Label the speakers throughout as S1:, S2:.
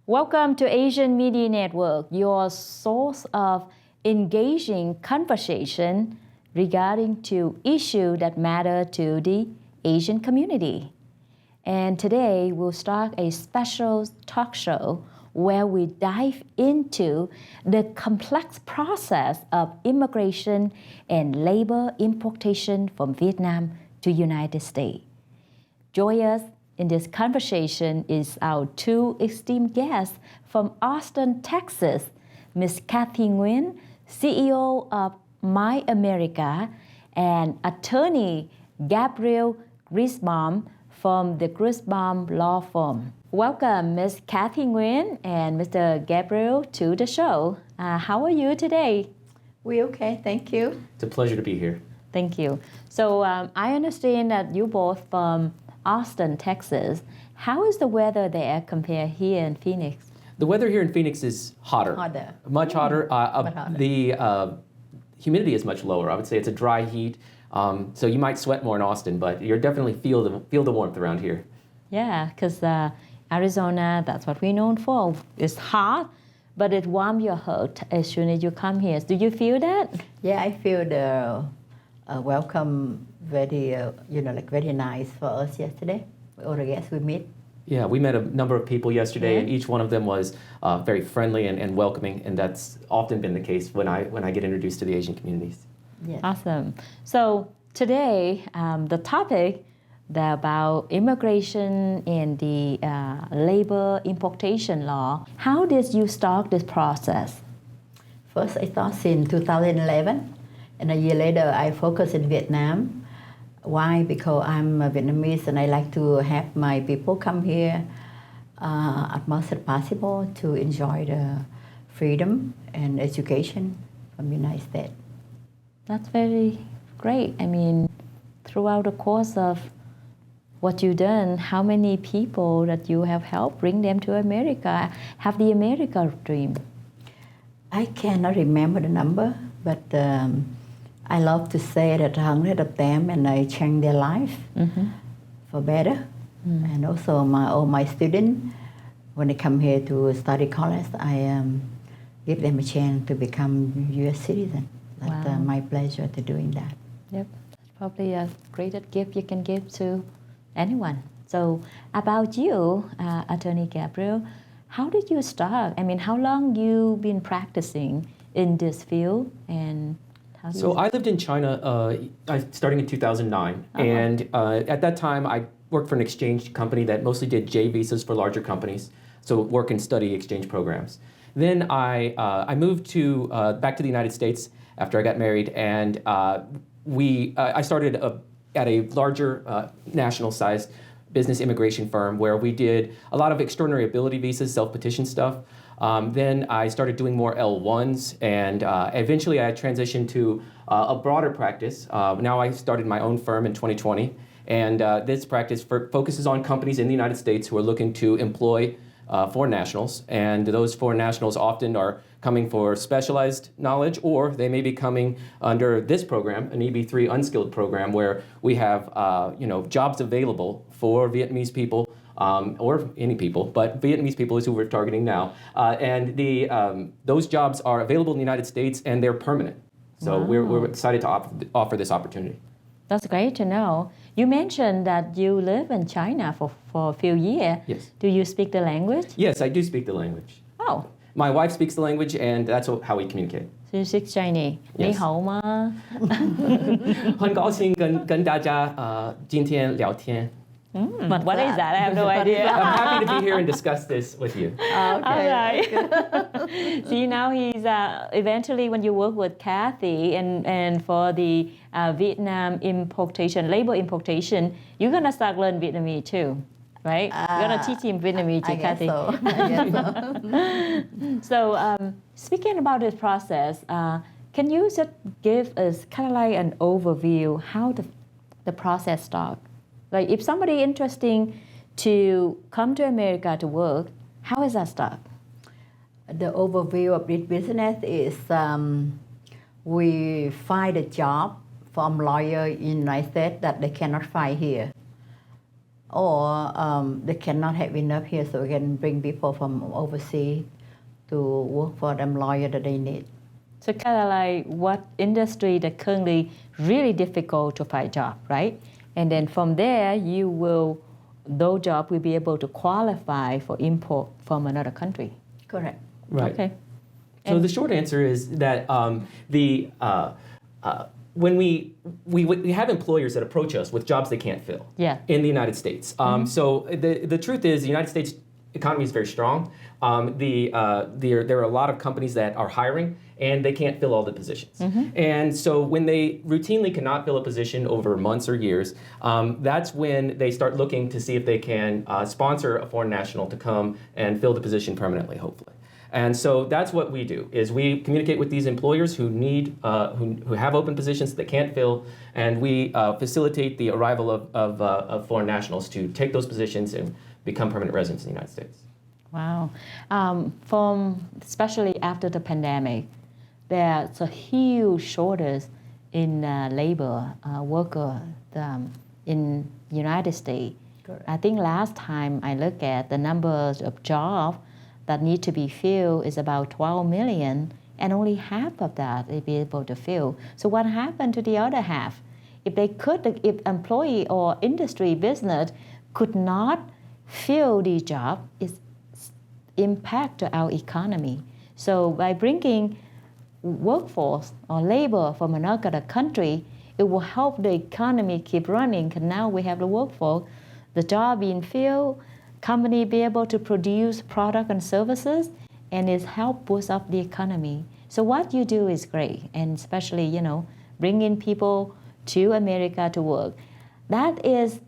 S1: Welcome to Asian Media Network, your source of engaging conversation regarding to issues that matter to the Asian community. And today we'll start a special talk show where we dive into the complex process of immigration and labor importation from Vietnam to United States. Join us in this conversation is our two esteemed guests from Austin, Texas, Ms. Cathy Nguyễn, CEO of My America, and attorney Gabriel Grisbaum from the Grisbaum Law Firm. Welcome, Ms. Cathy Nguyễn and Mr. Gabriel to the show. How are you today?
S2: We're okay, thank you.
S3: It's a pleasure to be here.
S1: Thank you. So I understand that you both from Austin, Texas. How is the weather there compared here in Phoenix?
S3: The weather here in Phoenix is hotter. Much hotter. The humidity is much lower. I would say it's a dry heat. So you might sweat more in Austin, but you're definitely feel the warmth around here.
S1: Yeah, because Arizona, that's what we're known for. It's hot, but it warms your heart as soon as you come here. Do you feel that?
S2: Yeah, I feel the welcome very, very nice for us yesterday. All the guests we meet.
S3: Yeah, we met a number of people yesterday, and each one of them was very friendly and welcoming, and that's often been the case when I get introduced to the Asian communities.
S2: Yes.
S1: Awesome. So today, the topic about immigration and the labor importation law. How did you start this process?
S2: First, I started in 2011, and a year later, I focused in Vietnam. Why? Because I'm Vietnamese and I like to have my people come here as much as possible to enjoy the freedom and education from the United States.
S1: That's very great. I mean, throughout the course of what you've done, how many people that you have helped bring them to America have the America dream?
S2: I cannot remember the number, but I love to say that 100 of them and I changed their life for better. And also all my students, when they come here to study college, I give them a chance to become U.S. citizen. That's my pleasure to doing that.
S1: Yep, that's probably a greatest gift you can give to anyone. So about you, Attorney Gabriel, how did you start? I mean, how long you been practicing in this field and
S3: So I lived in China starting in 2009, and at that time I worked for an exchange company that mostly did J visas for larger companies, so work and study exchange programs. Then I moved back to the United States after I got married, and I started at a larger national-sized business immigration firm where we did a lot of extraordinary ability visas, self-petition stuff. Then I started doing more L1s, and eventually I transitioned to a broader practice. Now I started my own firm in 2020, and this practice focuses on companies in the United States who are looking to employ foreign nationals, and those foreign nationals often are coming for specialized knowledge, or they may be coming under this program, an EB3 unskilled program, where we have jobs available for Vietnamese people. Or any people, but Vietnamese people is who we're targeting now. And those jobs are available in the United States and they're permanent. So we're excited to offer this opportunity.
S1: That's great to know. You mentioned that you live in China for a few years.
S3: Yes.
S1: Do you speak the language?
S3: Yes, I do speak the language.
S1: Oh.
S3: My wife speaks the language, and that's how we communicate.
S1: So you speak Chinese?
S3: Yes.
S1: 你好吗？
S3: 很高兴跟大家今天聊天。
S1: But what is that? I have no idea.
S3: I'm happy to be here and discuss this with you.
S2: Okay.
S1: All right. See, now he's eventually when you work with Cathy and for the Vietnam importation, labor importation, you're gonna start learn Vietnamese too, right? You're gonna teach him Vietnamese to Cathy.
S2: I guess so.
S1: So Speaking about this process, can you just give us kind of like an overview how the process starts? Like if somebody interesting to come to America to work, how is that start?
S2: The overview of this business is we find a job from lawyer in the United States that they cannot find here. Or they cannot have enough here, so we can bring people from overseas to work for them lawyer that they need.
S1: So kind of like what industry that currently really difficult to find job, right? And then from there, those jobs will be able to qualify for import from another country.
S2: Correct.
S3: Right.
S1: Okay.
S3: So the short answer is that when we have employers that approach us with jobs they can't fill in the United States. So the truth is the United States economy is very strong. There are a lot of companies that are hiring and they can't fill all the positions. And so when they routinely cannot fill a position over months or years, that's when they start looking to see if they can sponsor a foreign national to come and fill the position permanently, hopefully. And so that's what we do, is we communicate with these employers who need, who have open positions that they can't fill, and we facilitate the arrival of foreign nationals to take those positions and become permanent residents in the United States.
S1: Wow. Especially after the pandemic, there's a huge shortage in labor worker in the United States.
S2: Correct.
S1: I think last time I looked at the numbers of jobs that need to be filled is about 12 million, and only half of that will be able to fill. So what happened to the other half? If employee or industry business could not fill these jobs, it's impact to our economy. So by bringing workforce or labor from another country, it will help the economy keep running, because now we have the workforce, the job being filled, company be able to produce product and services, and it help boost up the economy. So what you do is great, and especially, bringing people to America to work. That is,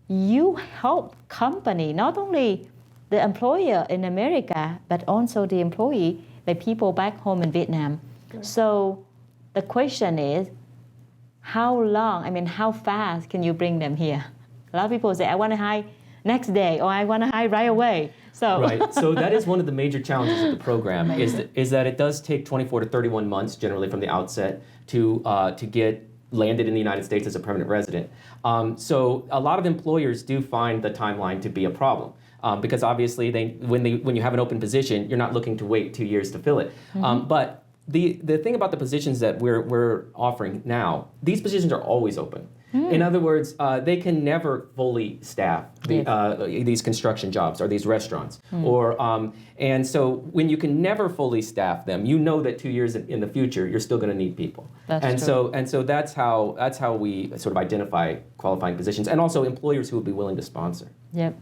S1: you help company, not only the employer in America, but also the employee, the people back home in Vietnam. Good. So the question is, how fast can you bring them here? A lot of people say, I want to hire next day, or I want to hire right away.
S3: Right. So that is one of the major challenges of the program, is that it does take 24 to 31 months generally from the outset to get landed in the United States as a permanent resident. So a lot of employers do find the timeline to be a problem. Because obviously, when you have an open position, you're not looking to wait 2 years to fill it. But the thing about the positions that we're offering now, these positions are always open. In other words, they can never fully staff these construction jobs or these restaurants. And so when you can never fully staff them, you know that 2 years in the future, you're still going to need people. So that's how we sort of identify qualifying positions, and also employers who would be willing to sponsor.
S1: Yep.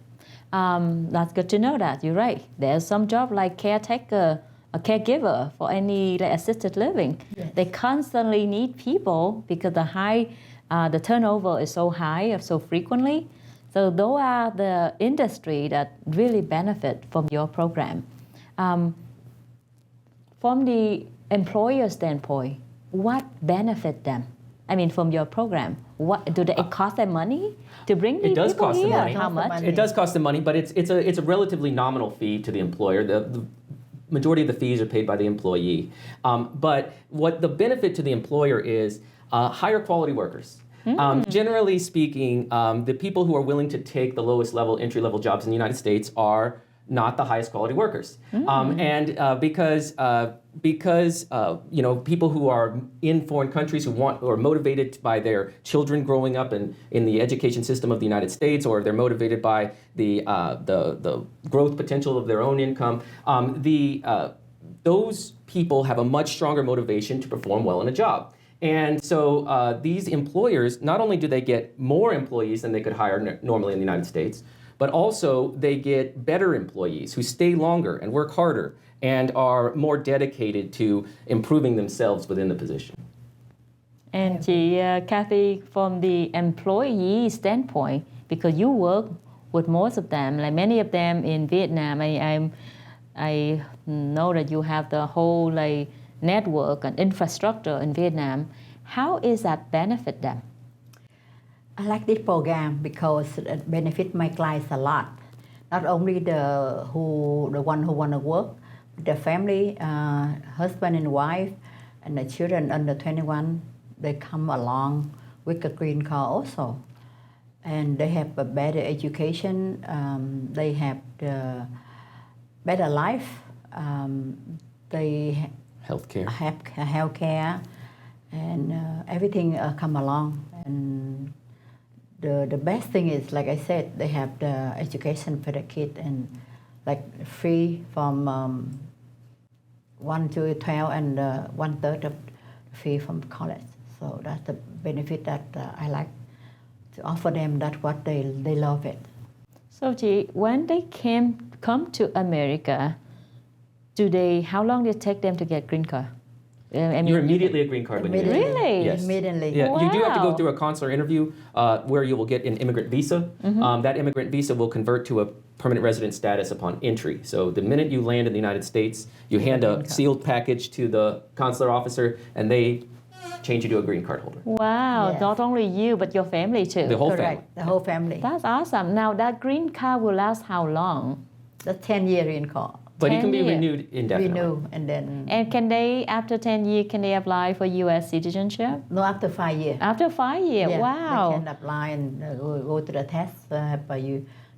S1: That's good to know that. You're right. There's some job like caretaker, a caregiver for any assisted living. Yes. They constantly need people because the turnover is so high so frequently. So those are the industry that really benefit from your program. From the employer standpoint, what benefit them? From your program, what do it cost them money to bring these people here?
S3: Money.
S1: How much?
S3: It does cost them money, but it's a relatively nominal fee to the employer. The majority of the fees are paid by the employee. But what the benefit to the employer is higher quality workers. Generally speaking, the people who are willing to take the lowest level, entry-level jobs in the United States are not the highest quality workers. Because people who are in foreign countries who are motivated by their children growing up in the education system of the United States, or they're motivated by the growth potential of their own income, those people have a much stronger motivation to perform well in a job. And so these employers, not only do they get more employees than they could hire normally in the United States, but also they get better employees who stay longer and work harder and are more dedicated to improving themselves within the position.
S1: And Cathy, from the employee standpoint, because you work with most of them, like many of them in Vietnam, I know that you have the whole like network and infrastructure in Vietnam. How is that benefit them?
S2: I like this program because it benefits my clients a lot. Not only the one who want to work, but the family, husband and wife, and the children under 21, they come along with a green card also. And they have a better education, they have the better life, they
S3: Healthcare.
S2: have healthcare, and everything come along. And the best thing is, like I said, they have the education for the kid and like free from 1 to 12 and 1/3 of free from college. So that's the benefit that I like to offer them. That's what they love it.
S1: So chị, when they come to America, how long did it take them to get green card?
S3: You're immediately a green card when you get
S1: Really?
S3: here. Yes.
S2: Immediately.
S3: Yeah, you do have to
S1: Wow.
S3: go through a consular interview where you will get an immigrant visa. That immigrant visa will convert to a permanent resident status upon entry. So the minute you land in the United States, you hand a sealed package to the consular officer, and they change you to a green card holder.
S1: Wow,
S2: Yes.
S1: not only you, but your family too.
S3: The whole
S2: Correct.
S3: family.
S2: The whole family.
S1: That's awesome. Now that green card will last how long?
S2: The 10-year green card.
S3: But it
S1: 10
S3: can be
S1: years.
S3: renewed indefinitely.
S2: Renew and then
S1: And can they, after 10 years, can they apply for U.S. citizenship?
S2: no, after 5 years.
S1: After 5 years,
S2: Yeah,
S1: wow.
S2: They can apply and go to the test, have a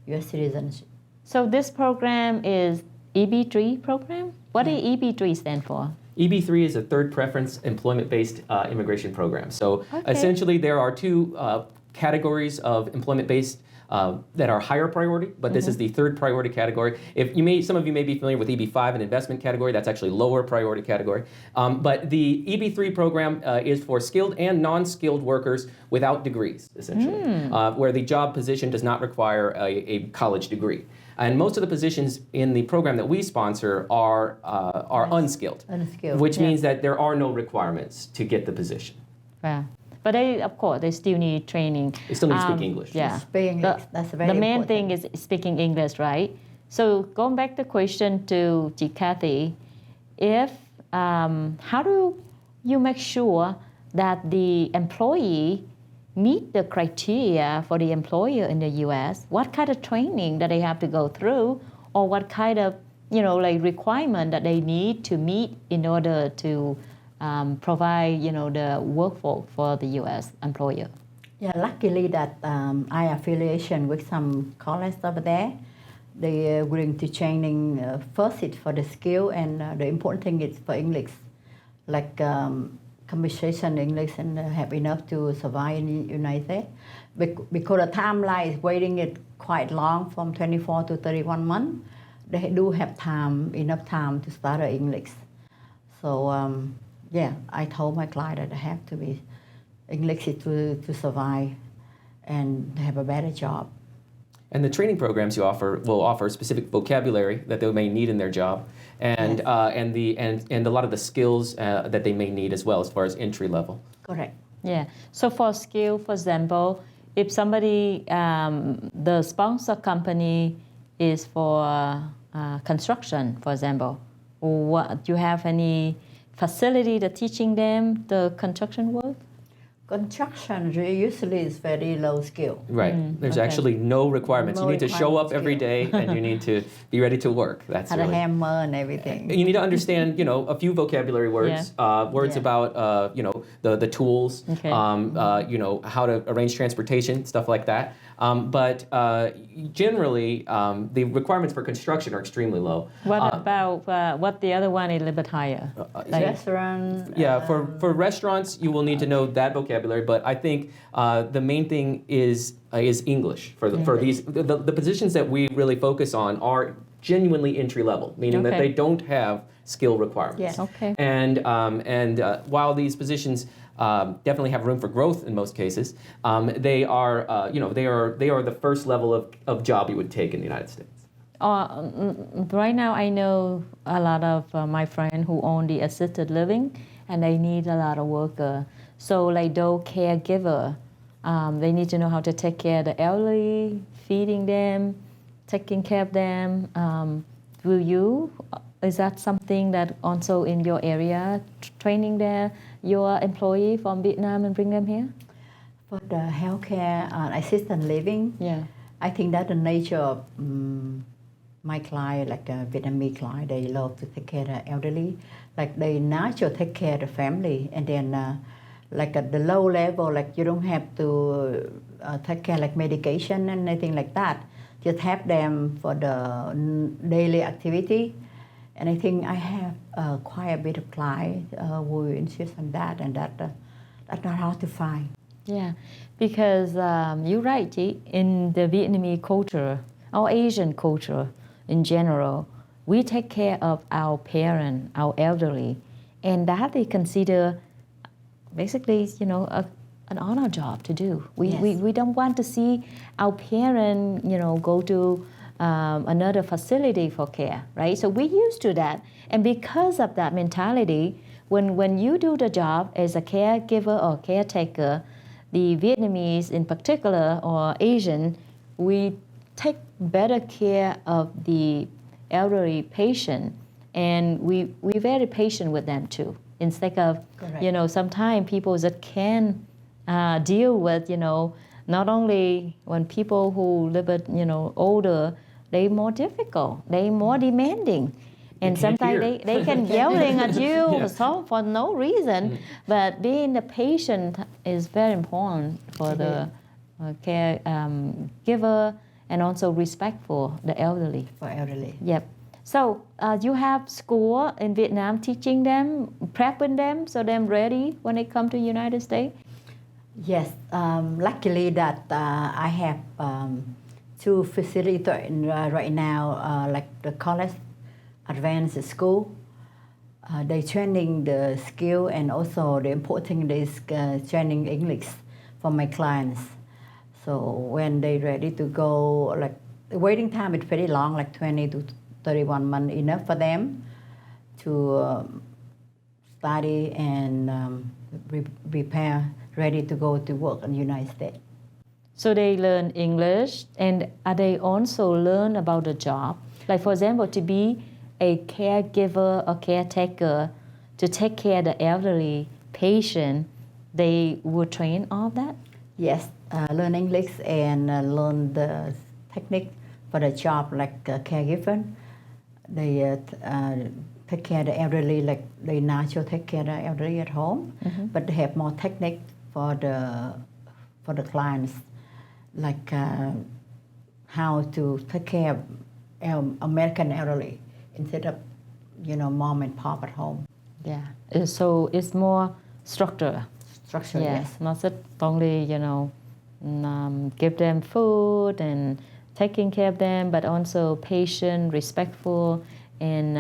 S2: U.S. citizenship.
S1: So this program is EB3 program? What does EB3 stand for?
S3: EB3 is a third preference employment-based immigration program. So
S1: Okay.
S3: essentially there are two categories of employment-based that are higher priority, but this is the third priority category. Some of you may be familiar with EB5, an investment category. That's actually lower priority category. But the EB3 program is for skilled and non-skilled workers without degrees, essentially, where the job position does not require a college degree. And most of the positions in the program that we sponsor are unskilled,
S2: Unskilled,
S3: which
S2: yeah.
S3: means that there are no requirements to get the position.
S1: Wow. But of course, they still need training.
S3: They still need to speak English.
S1: Yeah.
S2: Speak English, that's very
S1: The main
S2: important.
S1: thing is speaking English, right? So going back to the question to Cathy, how do you make sure that the employee meet the criteria for the employer in the U.S.? What kind of training that they have to go through, or what kind of requirement that they need to meet in order to provide the workforce for the U.S. employer?
S2: Yeah, luckily that I affiliation with some colleges over there. They are willing to training first it's for the skill, and the important thing is for English, like conversation English, and have enough to survive in the United States. Because the timeline is waiting it quite long, from 24 to 31 months. They do have enough time to study English. So yeah, I told my client that I have to be English to survive and have a better job.
S3: And the training programs you offer will offer specific vocabulary that they may need in their job, and
S2: Yes.
S3: and a lot of the skills that they may need as well as far as entry level.
S2: Correct.
S1: Yeah. So for skill, for example, if somebody, the sponsor company is for construction, for example, do you have any facility that teaching them the construction work?
S2: Construction usually is very low skill.
S3: Right. There's
S1: okay.
S3: actually no requirements.
S2: No
S3: You need to show up
S2: requirements
S3: every day, and you need to be ready to work. That's
S2: Had a
S3: really.
S2: hammer and everything.
S3: You need to understand, a few vocabulary words, words
S2: Yeah.
S3: about, the tools,
S1: Okay.
S3: how to arrange transportation, stuff like that. But generally, the requirements for construction are extremely low.
S1: What about what the other one is a little bit higher?
S2: Restaurant.
S3: Yeah, for restaurants, you will need to know that vocabulary. But I think the main thing is English for these. The positions that we really focus on are genuinely entry level, meaning that
S1: Okay.
S3: they don't have skill requirements.
S2: Yes.
S1: Okay.
S3: And while these positions definitely have room for growth in most cases, they are they are the first level of job you would take in the United States.
S1: Right now, I know a lot of my friends who own the assisted living, and they need a lot of worker. So like those caregiver, they need to know how to take care of the elderly, feeding them, taking care of them, Is that something that also in your area, training your employee from Vietnam and bring them here?
S2: For the healthcare assistant living,
S1: Yeah.
S2: I think that's the nature of my client, like a Vietnamese client. They love to take care of the elderly. Like they naturally take care of the family. And then like at the low level, like you don't have to take care like medication and anything like that. Just have them for the daily activity. And I think I have quite a bit of clients who insist on that, and that's not hard to find.
S1: Yeah, because you're right, Chị. In the Vietnamese culture, our Asian culture in general, we take care of our parents, our elderly, and that they consider basically, an honor job to do. We don't want to see our parents, go to another facility for care, right? So we're used to that. And because of that mentality, when you do the job as a caregiver or caretaker, the Vietnamese in particular or Asian, we take better care of the elderly patient, and we're very patient with them too. Instead of,
S2: Correct.
S1: Sometimes people that can deal with, not only when people who live at, older, they're more difficult, they're more demanding. And sometimes they can yelling at you for no reason. But being the patient is very important for the caregiver and also respectful the elderly.
S2: For elderly.
S1: Yep. So you have school in Vietnam teaching them, prepping them so they're ready when they come to the United States?
S2: Yes. Luckily that I have 2 facilities right now, like the college advanced school. They training the skill, and also the important is training English for my clients. So when they're ready to go, like the waiting time is pretty long, like 20 to 31 months, enough for them to study and prepare, ready to go to work in the United States.
S1: So they learn English, and they also learn about the job. Like for example, to be a caregiver or caretaker, to take care of the elderly patient, they would train all of that?
S2: Yes, learn English and learn the technique for the job like caregiver. They take care of the elderly, like they naturally take care of the elderly at home, but they have more technique for the clients, like how to take care of American elderly instead of mom and pop at home.
S1: Yeah, so it's more structure.
S2: Structure,
S1: Yes, not just only give them food and taking care of them, but also patient, respectful, and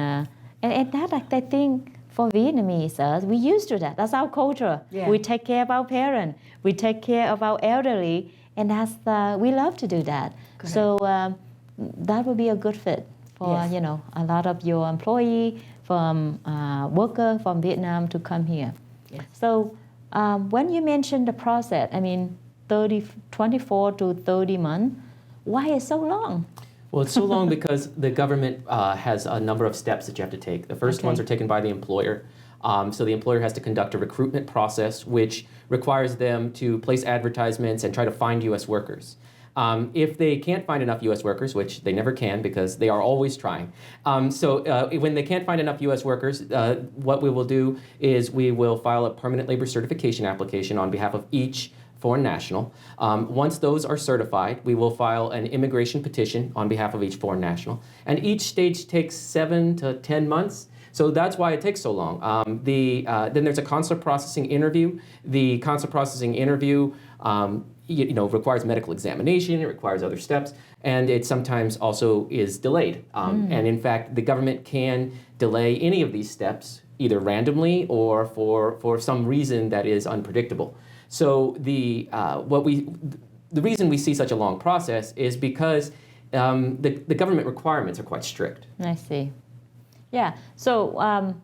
S1: that, like I think for Vietnamese, we used to that. That's our culture.
S2: Yeah.
S1: We take care of our parents. We take care of our elderly, and we love to do that.
S2: Correct.
S1: So that would be a good fit for a lot of your employee from worker from Vietnam to come here.
S2: Yes.
S1: So when you mentioned the process, 24 to 30 months, why is so long?
S3: Well, it's so long because the government has a number of steps that you have to take. The first ones are taken by the employer. So the employer has to conduct a recruitment process, which requires them to place advertisements and try to find U.S. workers. If they can't find enough U.S. workers, which they never can because they are always trying. So when they can't find enough U.S. workers, what we will do is we will file a permanent labor certification application on behalf of each foreign national. Once those are certified, we will file an immigration petition on behalf of each foreign national. And each stage takes 7 to 10 months. So that's why it takes so long. Then there's a consular processing interview. The consular processing interview requires medical examination, it requires other steps, and it sometimes also is delayed. And in fact, the government can delay any of these steps either randomly or for some reason that is unpredictable. So the reason we see such a long process is because the government requirements are quite strict.
S1: I see. Yeah. So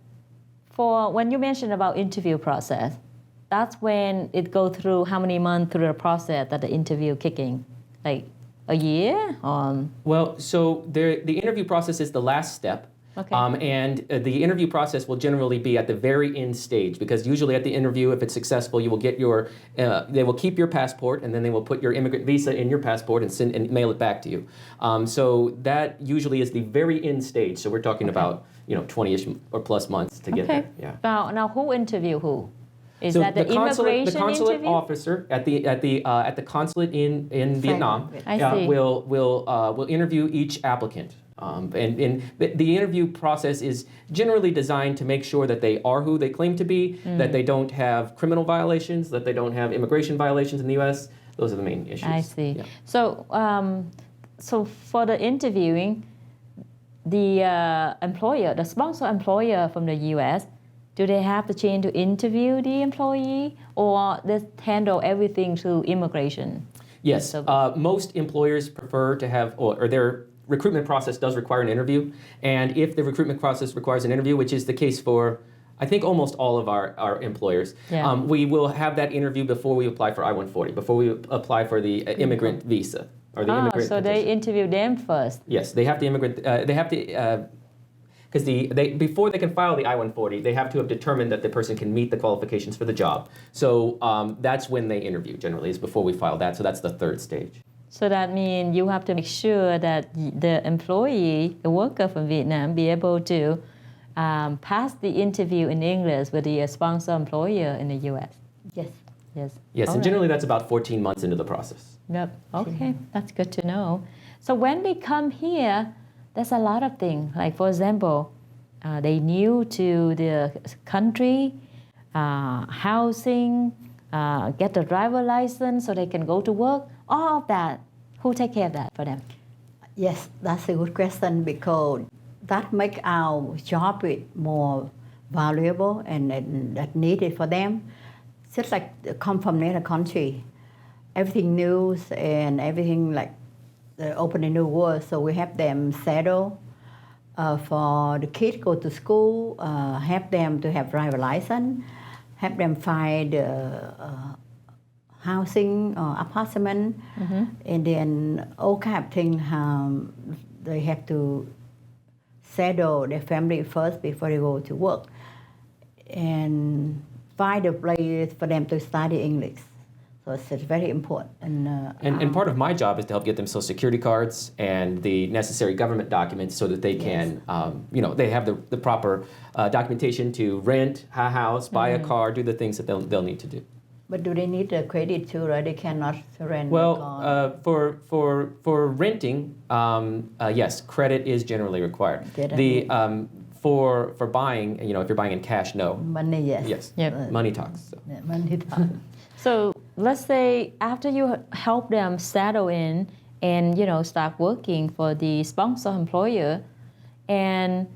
S1: for when you mentioned about interview process, that's when it go through how many months through the process that the interview kicking? Like a year? Or
S3: Well, so the interview process is the last step.
S1: Okay.
S3: And the interview process will generally be at the very end stage, because usually at the interview, if it's successful, you will get they will keep your passport, and then they will put your immigrant visa in your passport and send and mail it back to you. So that usually is the very end stage. So we're talking about 20-ish or plus months to get there. Yeah.
S1: Now who interview who? Is
S3: So
S1: that the immigration
S3: the consulate
S1: interview?
S3: officer at the consulate in Vietnam
S1: I see.
S3: will interview each applicant. And the interview process is generally designed to make sure that they are who they claim to be, that they don't have criminal violations, that they don't have immigration violations in the U.S. Those are the main issues.
S1: I see.
S3: Yeah.
S1: So for the interviewing, the employer, the sponsor employer from the U.S., do they have the chance to interview the employee, or they handle everything through immigration?
S3: Yes. Most employers prefer to have, or their recruitment process does require an interview. And if the recruitment process requires an interview, which is the case for, I think, almost all of our employers, we will have that interview before we apply for I-140, before we apply for the immigrant visa or the immigrant
S1: so
S3: petition.
S1: they interview them first.
S3: Yes, they have to because before they can file the I-140, they have to have determined that the person can meet the qualifications for the job. So that's when they interview, generally, is before we file that. So that's the third stage.
S1: So that means you have to make sure that the employee, the worker from Vietnam, be able to pass the interview in English with the sponsor employer in the U.S.
S2: Yes.
S1: Yes.
S3: Yes,
S1: All
S3: and
S1: right.
S3: generally that's about 14 months into the process.
S1: Yep. Okay, that's good to know. So when they come here, there's a lot of things. Like, for example, they new to the country, housing, get the driver license so they can go to work. All of that. Who take care of that for them?
S2: Yes, that's a good question, because that make our job more valuable and that needed for them. Just like they come from another country, everything new and everything like open a new world. So we have them settle. For the kids go to school, help them to have driver license, help them find housing or apartment, and then all kind of things. They have to settle their family first before they go to work, and find a place for them to study English. So it's very important.
S3: And part of my job is to help get them Social Security cards and the necessary government documents so that they can, they have the proper documentation to rent a house, buy a car, do the things that they'll need to do.
S2: But do they need a credit too, right? They cannot rent.
S3: Well, for renting, yes, credit is generally required. For buying, if you're buying in cash, no.
S2: Money, yes.
S3: Yes.
S1: Yep.
S3: Money talks. So.
S2: Yeah, money talks.
S1: So let's say after you help them settle in and start working for the sponsor employer, and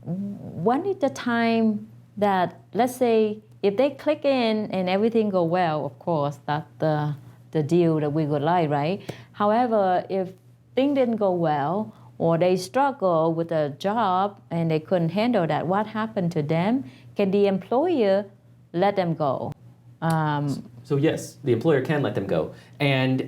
S1: when is the time that, let's say, if they click in and everything go well, of course, that's the deal that we would like, right? However, if things didn't go well, or they struggle with a job and they couldn't handle that, what happened to them? Can the employer let them go?
S3: So yes, the employer can let them go. And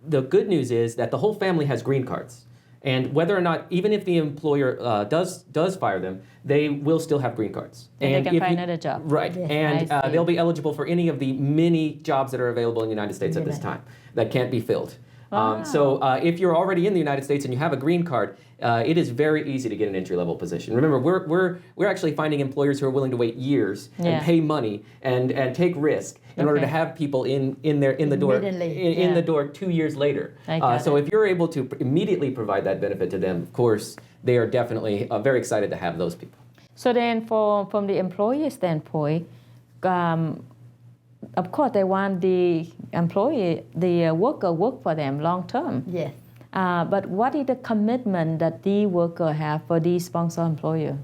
S3: the good news is that the whole family has green cards. And whether or not, even if the employer does fire them, they will still have green cards.
S1: And they can find another job.
S3: Right.
S2: Yes,
S3: and they'll be eligible for any of the many jobs that are available in the United States at this time that can't be filled.
S1: Wow.
S3: So if you're already in the United States and you have a green card, it is very easy to get an entry-level position. Remember, we're actually finding employers who are willing to wait years and pay money and take risk in order to have people in the door the door 2 years later. So if you're able to immediately provide that benefit to them, of course, they are definitely very excited to have those people.
S1: So then, from the employer standpoint, of course, they want the employee, the worker, work for them long term.
S2: Yes.
S1: But what is the commitment that the worker have for the sponsor employer?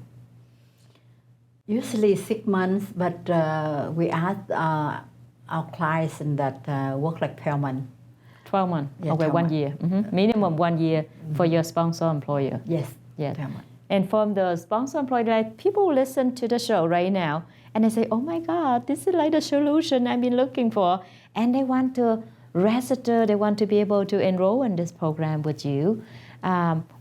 S2: Usually 6 months, but we ask our clients that work like 12 months.
S1: 12 months.
S2: Yeah,
S1: okay,
S2: 12
S1: 1
S2: months.
S1: year. Minimum 1 year for your sponsor employer.
S2: Yes.
S1: Yes.
S2: 12 months.
S1: And from the sponsor employer, like people listen to the show right now and they say, oh my God, this is like the solution I've been looking for. And they want to register, they want to be able to enroll in this program with you.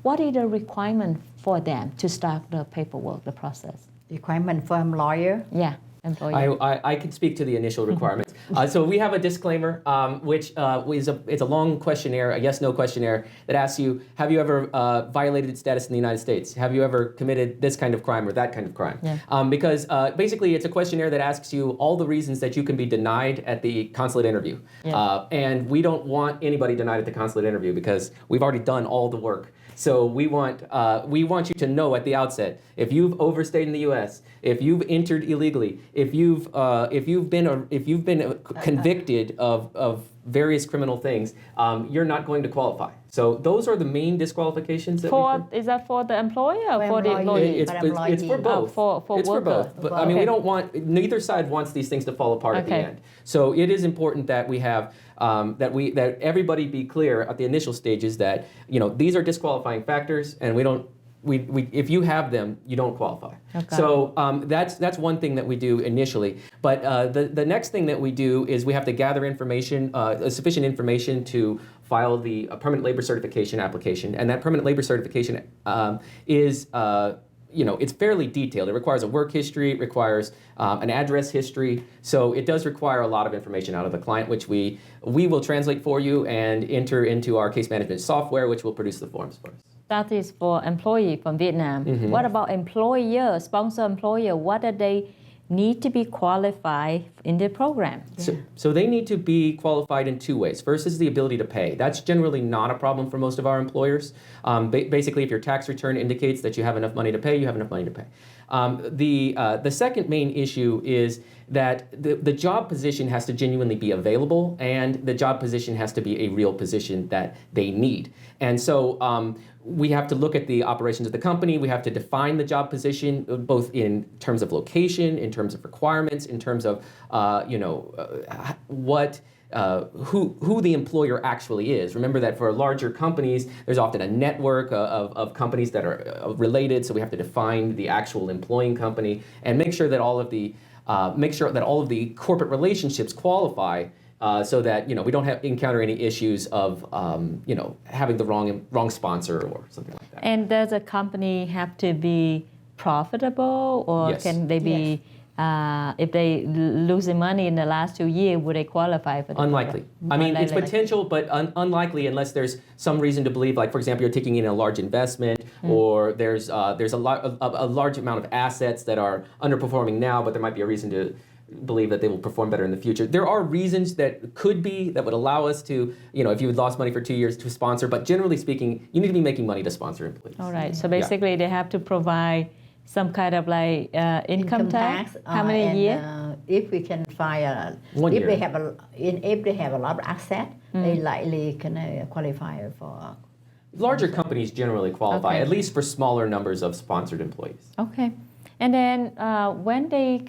S1: What is the requirement for them to start the paperwork, the process?
S2: Requirement for employer?
S1: Yeah, employer.
S3: I can speak to the initial requirements. So we have a disclaimer, which it's a long questionnaire, a yes/no questionnaire that asks you, have you ever violated status in the United States? Have you ever committed this kind of crime or that kind of crime?
S1: Yeah.
S3: Because basically it's a questionnaire that asks you all the reasons that you can be denied at the consulate interview.
S1: Yeah.
S3: And we don't want anybody denied at the consulate interview because we've already done all the work. So we want you to know at the outset, if you've overstayed in the U.S., if you've entered illegally, if you've been convicted of various criminal things, you're not going to qualify. So those are the main disqualifications.
S1: Is that for the employer or for the
S2: employee?
S1: employee?
S3: It's for both.
S1: For
S3: it's
S1: worker.
S3: for both. But I mean, we don't want, neither side wants these things to fall apart at the end. So it is important that we have that everybody be clear at the initial stages that these are disqualifying factors, and if you have them, you don't qualify.
S1: Okay.
S3: So that's one thing that we do initially. But the next thing that we do is we have to gather information, sufficient information to file the permanent labor certification application, and that permanent labor certification is. It's fairly detailed. It requires a work history, it requires an address history. So it does require a lot of information out of the client, which we will translate for you and enter into our case management software, which will produce the forms for us.
S1: That is for employee from Vietnam.
S3: Mm-hmm.
S1: What about employer, sponsor employer? What do they need to be qualified in the program?
S3: So they need to be qualified in two ways. First is the ability to pay. That's generally not a problem for most of our employers. Basically, if your tax return indicates that you have enough money to pay, you have enough money to pay. The second main issue is that the job position has to genuinely be available, and the job position has to be a real position that they need. And so we have to look at the operations of the company. We have to define the job position, both in terms of location, in terms of requirements, in terms of who the employer actually is. Remember that for larger companies, there's often a network of companies that are related. So we have to define the actual employing company and make sure that all of the corporate relationships qualify. So that we don't encounter any issues of having the wrong sponsor or something like that.
S1: And does a company have to be profitable, or
S3: Yes.
S1: can they be? If they losing money in the last 2 years, would they qualify for the
S3: Unlikely.
S1: program?
S3: I mean, it's
S1: Unlikely.
S3: potential, but unlikely unless there's some reason to believe, like, for example, you're taking in a large investment, or there's a large amount of assets that are underperforming now, but there might be a reason to believe that they will perform better in the future. There are reasons that would allow us to, if you had lost money for 2 years, to sponsor, but generally speaking, you need to be making money to sponsor employees.
S1: All right. So basically, they have to provide some kind of like income tax. How many years?
S2: If we can find,
S3: 1 year.
S2: If they have a lot of asset, they likely can qualify for.
S3: Larger companies generally qualify,
S1: Okay.
S3: at least for smaller numbers of sponsored employees.
S1: Okay. And then when they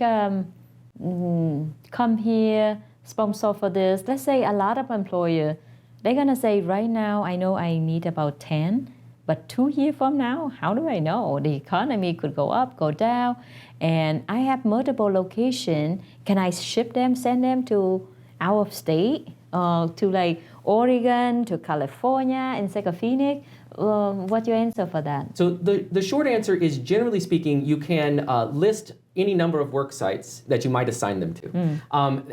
S1: come here, sponsor for this, let's say a lot of employer, they're going to say, right now, I know I need about 10, but 2 years from now, how do I know? The economy could go up, go down, and I have multiple locations. Can I ship them, send them to out of state, to like Oregon, to California, instead of Phoenix? What's your answer for that?
S3: So the short answer is, generally speaking, you can list any number of work sites that you might assign them to.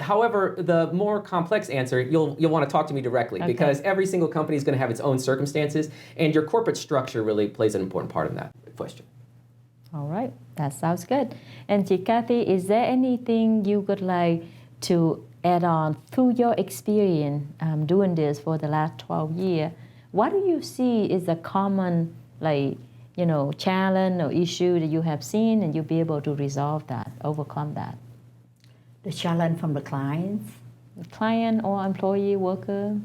S3: However, the more complex answer, you'll want to talk to me directly, because every single company is going to have its own circumstances, and your corporate structure really plays an important part in that question.
S1: All right, that sounds good. And Cathy, is there anything you would like to add on through your experience doing this for the last 12 years? What do you see is a common, challenge or issue that you have seen, and you'll be able to resolve that, overcome that?
S2: The challenge from the clients.
S1: The client or employee, worker?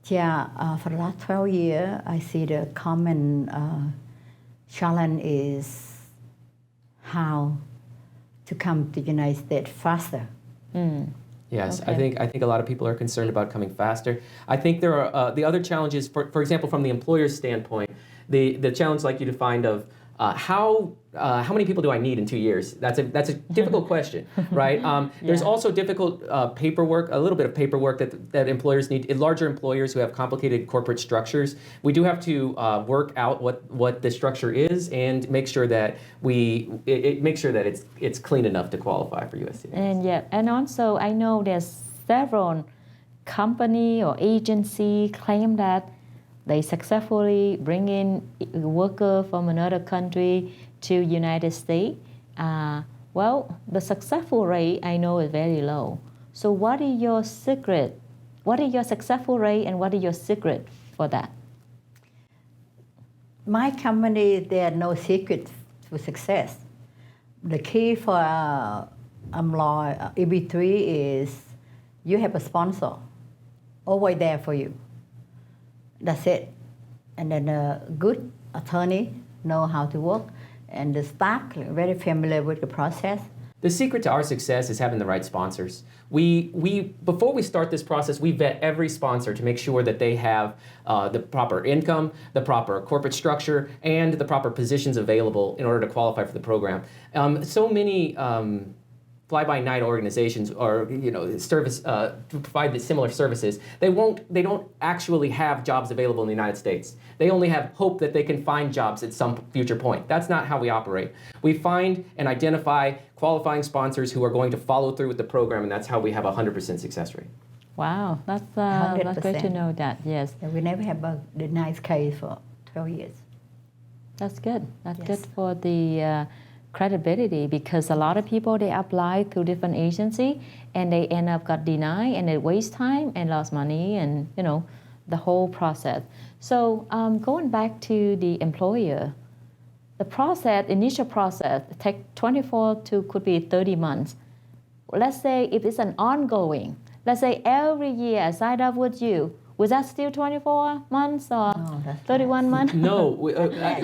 S2: Yeah, for the last 12 years, I see the common challenge is how to come to the United States faster.
S3: Yes,
S1: Okay.
S3: I think a lot of people are concerned about coming faster. I think there are the other challenges, for example, from the employer's standpoint, the challenge like you defined of how many people do I need in 2 years? That's a difficult question, right? There's also difficult paperwork, a little bit of paperwork that employers need. In larger employers who have complicated corporate structures, we do have to work out what the structure is and make sure that it's clean enough to qualify for U.S. citizens.
S1: And also I know there's several company or agency claim that they successfully bring in a worker from another country to United States. Well, the successful rate I know is very low. So what is your secret? What is your successful rate and what is your secret for that?
S2: My company, there are no secret to success. The key for employee EB3 is you have a sponsor always there for you. That's it. And then a good attorney know how to work, and the staff very familiar with the process.
S3: The secret to our success is having the right sponsors. Before we start this process, we vet every sponsor to make sure that they have the proper income, the proper corporate structure, and the proper positions available in order to qualify for the program. So many fly-by-night organizations or service to provide the similar services, they don't actually have jobs available in the United States. They only have hope that they can find jobs at some future point. That's not how we operate. We find and identify qualifying sponsors who are going to follow through with the program, and that's how we have a 100% success rate.
S1: Wow, that's great to know that. Yes.
S2: And we never have a denied case for 12 years.
S1: That's good. That's good for the credibility, because a lot of people, they apply to different agency and they end up got denied and they waste time and lost money and the whole process. So going back to the employer, the process, initial process, take 24 to could be 30 months. Let's say if it's an ongoing, let's say every year I sign up with you, was that still 24 months or 31 months?
S3: No.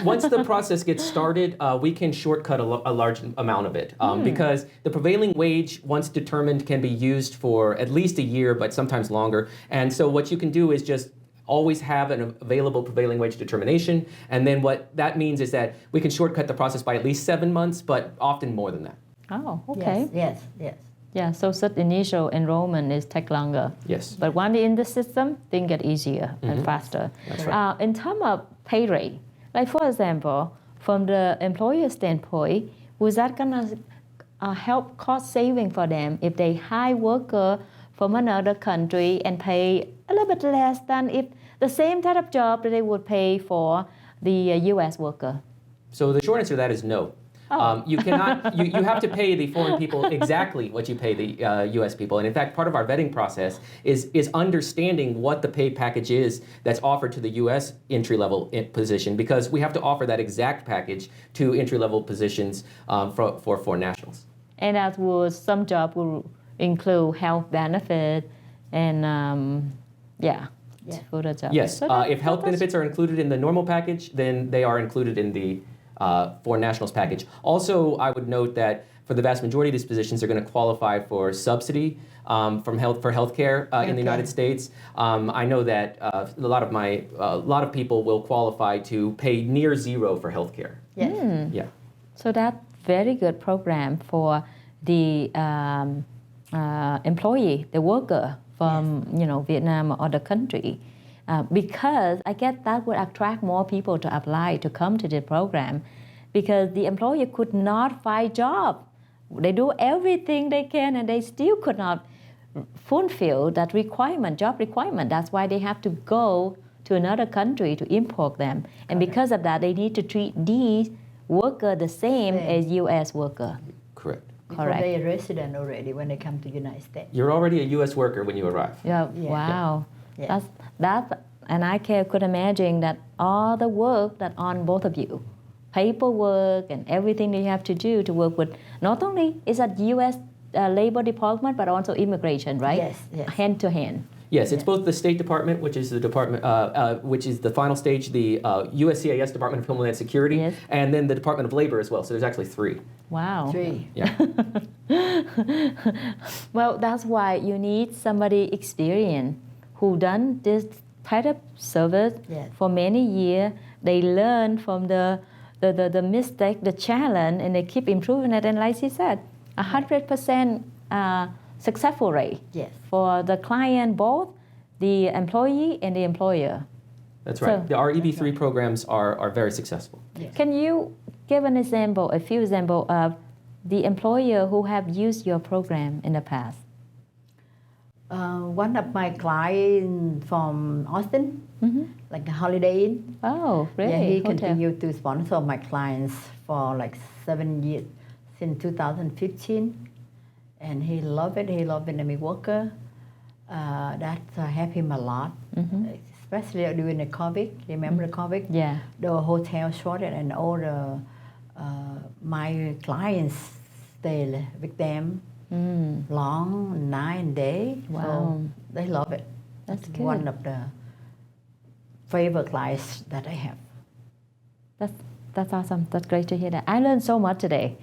S3: Once the process gets started, we can shortcut a large amount of it because the prevailing wage, once determined, can be used for at least a year, but sometimes longer. And so what you can do is just always have an available prevailing wage determination. And then what that means is that we can shortcut the process by at least 7 months, but often more than that.
S1: Oh, okay.
S2: Yes.
S1: Yeah, so such initial enrollment is take longer.
S3: Yes.
S1: But once in the system, things get easier and faster.
S3: That's right.
S1: In terms of pay rate, like for example, from the employer standpoint, was that gonna help cost saving for them if they hire worker from another country and pay a little bit less than if the same type of job that they would pay for the U.S. worker?
S3: So the short answer to that is no. You cannot. You have to pay the foreign people exactly what you pay the U.S. people. And in fact, part of our vetting process is understanding what the pay package is that's offered to the U.S. entry-level position, because we have to offer that exact package to entry-level positions for foreign nationals.
S1: And that would some job will include health benefit and for the job.
S3: Yes.
S1: So
S3: if health benefits are included in the normal package, then they are included in the foreign nationals package. Also, I would note that for the vast majority of these positions, they're going to qualify for subsidy for healthcare in the United States. I know that a lot of people will qualify to pay near zero for healthcare.
S2: Yes.
S3: Yeah.
S1: So that's very good program for the employee, the worker from Vietnam or other country. Because I guess that would attract more people to apply to come to the program, because the employer could not find job. They do everything they can and they still could not fulfill that job requirement. That's why they have to go to another country to import them. And because of that, they need to treat these workers the same as U.S. worker.
S3: Correct.
S2: Because they are resident already when they come to the United States.
S3: You're already a U.S. worker when you arrive.
S1: Yeah. Wow. Yeah. And I could imagine that all the work that on both of you, paperwork and everything that you have to do to work with, not only is that U.S. Labor Department, but also immigration, right?
S2: Yes.
S1: Hand to hand.
S3: Yes, it's both the State Department, which is the department, which is the final stage, the USCIS, Department of Homeland Security, and then the Department of Labor as well. So there's actually 3.
S1: Wow.
S2: 3.
S3: Yeah.
S1: Well, that's why you need somebody experienced who done this type of service for many years. They learn from the the mistake, the challenge, and they keep improving it. And like she said, 100% successful rate
S2: Yes.
S1: for the client, both the employee and the employer.
S3: That's right.
S1: So-
S3: Our EB3 programs are very successful.
S2: Yes.
S1: Can you give an example, a few examples of the employer who have used your program in the past?
S2: One of my clients from Austin, like a Holiday Inn.
S1: Oh, really?
S2: Yeah, he
S1: Hotel.
S2: continued to sponsor my clients for like 7 years, since 2015. And he loved it. He loved Vietnamese worker. That helped him a lot, especially during the COVID. Remember the COVID?
S1: Yeah.
S2: The hotel shortage and all the my clients stay with them long 9 days.
S1: Wow.
S2: So they love it.
S1: That's
S2: It's
S1: good.
S2: one of the favorite clients that I have.
S1: That's awesome. That's great to hear that. I learned so much today.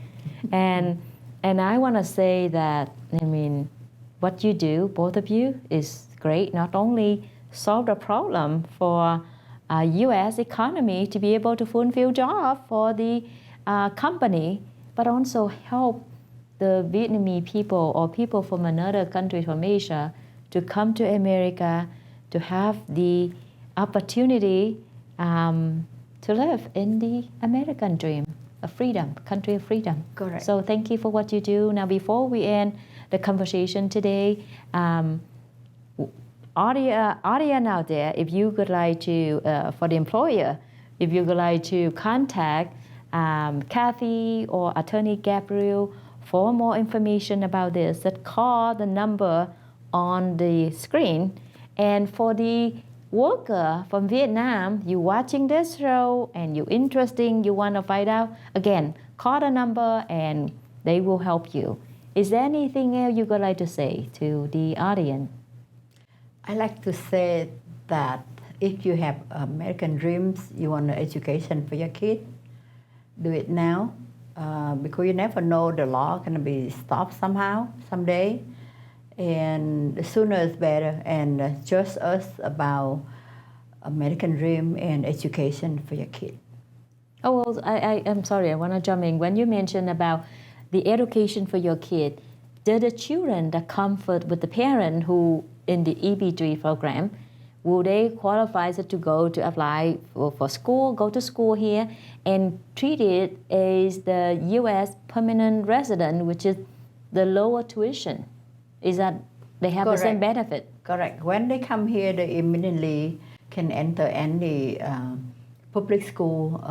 S1: and I want to say that, I mean, what you do, both of you, is great. Not only solve the problem for U.S. economy to be able to fulfill jobs for the company, but also help the Vietnamese people or people from another country from Asia to come to America to have the opportunity to live in the American dream of freedom, country of freedom.
S2: Correct.
S1: So thank you for what you do. Now, before we end the conversation today, audience out there, if you would like to, for the employer, if you would like to contact Cathy or Attorney Gabriel for more information about this, that call the number on the screen. And for the worker from Vietnam, you watching this show and you're interested, you want to find out, again, call the number and they will help you. Is there anything else you would like to say to the audience?
S2: I like to say that if you have American dreams, you want an education for your kid, do it now, because you never know, the law can be stopped somehow, someday, and the sooner is better. And just us about American dream and education for your kid.
S1: Oh, well, I'm sorry, I want to jump in. When you mentioned about the education for your kid, the children that come with the parent who in the EB3 program, will they qualify to go to apply for school, go to school here, and treat it as the U.S. permanent resident, which is the lower tuition? Is that they have the same benefit?
S2: Correct. When they come here, they immediately can enter any public school,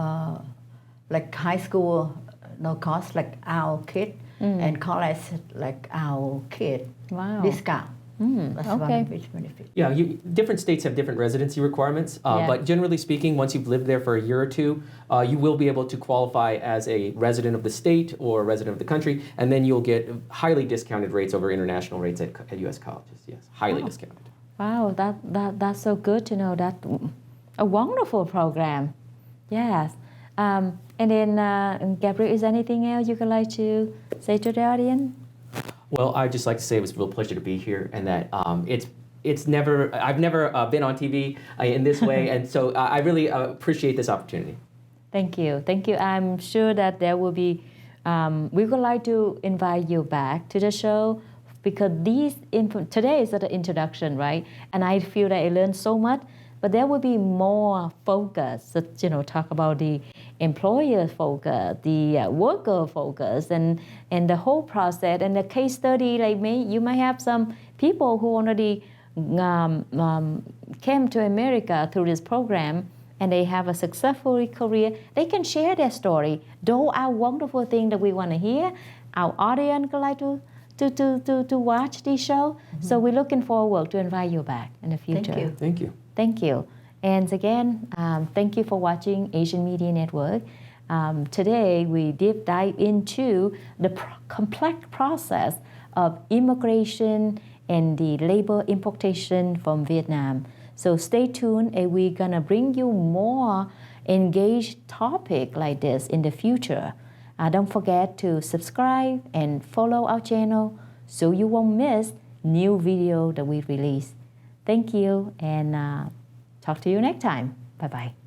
S2: like high school, no cost, like our kid, and college, like our kid.
S1: Wow.
S2: Discount. That's one
S1: okay.
S2: of its benefits.
S3: Yeah, different states have different residency requirements, but generally speaking, once you've lived there for a year or two, you will be able to qualify as a resident of the state or a resident of the country, and then you'll get highly discounted rates over international rates at U.S. colleges. Yes, highly discounted.
S1: Wow, that's so good to know. That a wonderful program. Yes. And then, Gabriel, is there anything else you would like to say to the audience?
S3: Well, I'd just like to say it was a real pleasure to be here, and that I've never been on TV in this way, and so I really appreciate this opportunity.
S1: Thank you. I'm sure that there will be, we would like to invite you back to the show, because today is the introduction, right? And I feel that I learned so much, but there will be more focus, talk about the employer focus, the worker focus, and the whole process, and the case study. Like you might have some people who already came to America through this program, and they have a successful career. They can share their story. Those are wonderful things that we want to hear. Our audience would like to watch this show. So we're looking forward to invite you back in the future.
S3: Thank you.
S1: Thank you. And again, thank you for watching Asian Media Network. Today, we deep dive into the complex process of immigration and the labor importation from Vietnam. So stay tuned, and we're gonna bring you more engaged topic like this in the future. Don't forget to subscribe and follow our channel so you won't miss new video that we release. Thank you, and talk to you next time. Bye-bye.